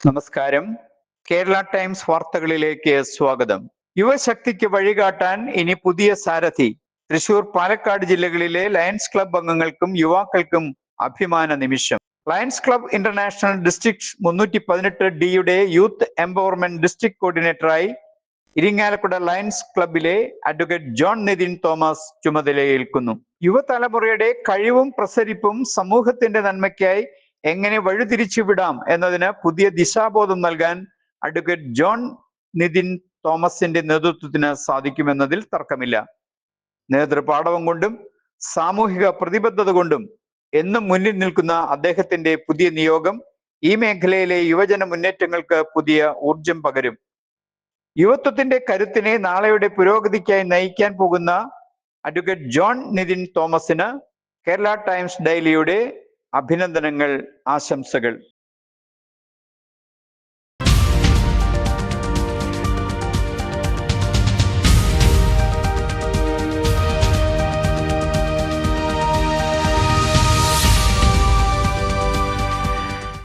നമസ്കാരം. കേരള ടൈംസ് വാർത്തകളിലേക്ക് സ്വാഗതം. യുവശക്തിക്ക് വഴികാട്ടാൻ ഇനി പുതിയ സാരഥി. തൃശൂർ, പാലക്കാട് ജില്ലകളിലെ ലയൺസ് ക്ലബ് അംഗങ്ങൾക്കും യുവാക്കൾക്കും അഭിമാന നിമിഷം. Lions club international district 318 youth empowerment district കോർഡിനേറ്ററായി ഇരിങ്ങാലക്കുട ലയൺസ് ക്ലബിലെ അഡ്വക്കേറ്റ് ജോൺ നിതിൻ തോമസ് ചുമതലയേൽക്കുന്നു. യുവതലമുറയുടെ കഴിവും പ്രസരിപ്പും സമൂഹത്തിന്റെ നന്മയ്ക്കായി എങ്ങനെ വഴിതിരിച്ചുവിടാം എന്നതിന് പുതിയ ദിശാബോധം നൽകാൻ അഡ്വക്കേറ്റ് ജോൺ നിതിൻ തോമസിന്റെ നേതൃത്വത്തിന് സാധിക്കുമെന്നതിൽ തർക്കമില്ല. നേതൃപാടവം കൊണ്ടും സാമൂഹിക പ്രതിബദ്ധത കൊണ്ടും എന്നും മുന്നിൽ നിൽക്കുന്ന അദ്ദേഹത്തിന്റെ പുതിയ നിയോഗം ഈ മേഖലയിലെ യുവജന മുന്നേറ്റങ്ങൾക്ക് പുതിയ ഊർജം പകരും. യുവത്വത്തിന്റെ കരുത്തിനെ നാളെയുടെ പുരോഗതിക്കായി നയിക്കാൻ പോകുന്ന അഡ്വക്കേറ്റ് ജോൺ നിതിൻ തോമസിന് കേരള ടൈംസ് ഡെയിലിയുടെ അഭിനന്ദനങ്ങൾ, ആശംസകൾ.